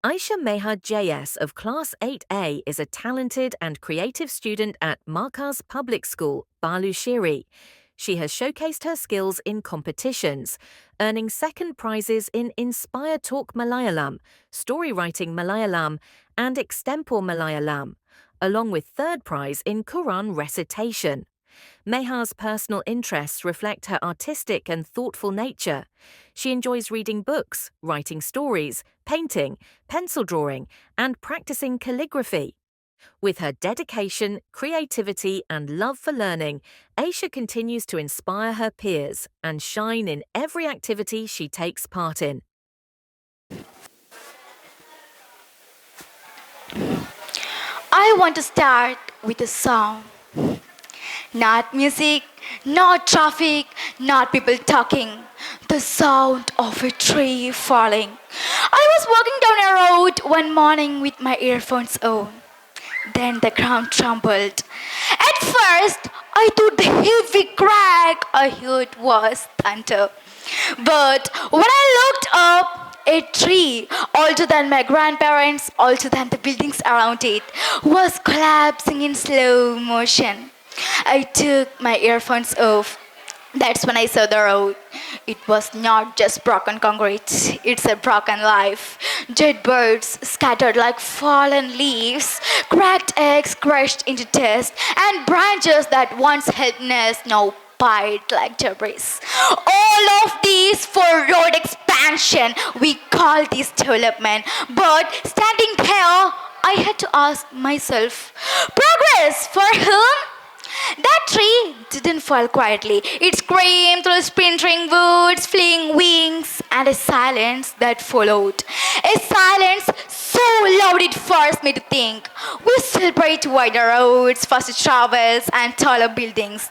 Aisha Meha JS of Class 8A is a talented and creative student at Markaz Public School, Balussery. She has showcased her skills in competitions, earning second prizes in Inspire Talk Malayalam, Story Writing Malayalam, and Extempore Malayalam, along with third prize in Quran recitation. Meha's personal interests reflect her artistic and thoughtful nature. She enjoys reading books, writing stories, painting, pencil drawing, and practicing calligraphy. With her dedication, creativity, and love for learning, Aisha continues to inspire her peers and shine in every activity she takes part in. I want to start with a song. Not music, not traffic, not people talking. The sound of a tree falling. I was walking down a road one morning with my earphones on. Then the ground trembled. At first, I thought the heavy crack I heard was thunder. But when I looked up, a tree, older than my grandparents, older than the buildings around it, was collapsing in slow motion. I took my earphones off. That's when I saw the road. It was not just broken concrete, it's a broken life. Dead birds scattered like fallen leaves, cracked eggs crushed into dust, and branches that once held nests now piled like debris. All of these for road expansion. We call this development. But standing there, I had to ask myself, progress for whom? That tree didn't fall quietly. It screamed through splintering woods, fleeing wings, and a silence that followed. A silence so loud it forced me to think. We celebrate wider roads, faster travels, and taller buildings.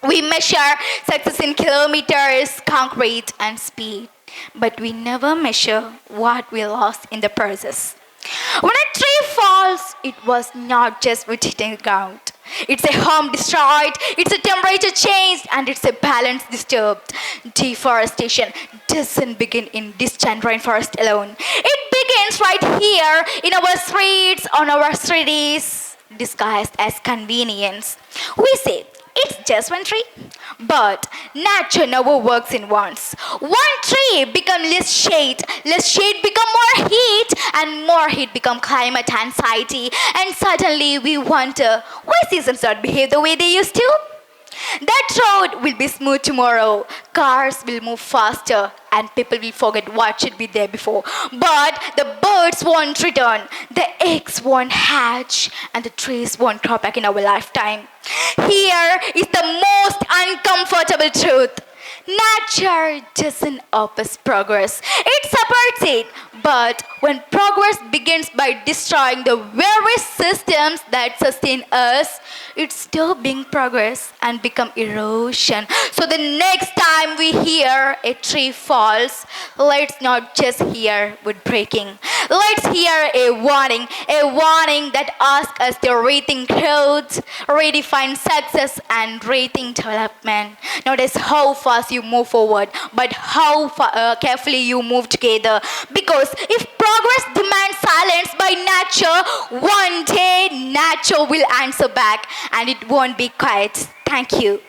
We measure success in kilometers, concrete, and speed. But we never measure what we lost in the process. When a tree falls, it was not just wood hitting the ground. It's a home destroyed, it's a temperature changed, and it's a balance disturbed. Deforestation doesn't begin in distant rainforest alone. It begins right here in our streets, on our cities, disguised as convenience. We say, it's just one tree. But nature never works in once. One tree become less shade become more heat, and more heat become climate anxiety. And suddenly we wonder why seasons don't behave the way they used to. That road will be smooth tomorrow. Cars will move faster and people will forget what should be there before. But the birds won't return, the eggs won't hatch, and the trees won't grow back in our lifetime. Here is the most uncomfortable truth. Nature doesn't oppose progress, it supports it. But when progress begins by destroying the very systems that sustain us, it stops being progress and become erosion. So the next time we hear a tree falls, let's not just hear wood breaking. Let's hear a warning that asks us to rethink growth, redefine success, and rethink development. Notice how fast you move forward, but how carefully you move together. Because if progress demands silence by nature, one day nature will answer back and it won't be quiet. Thank you.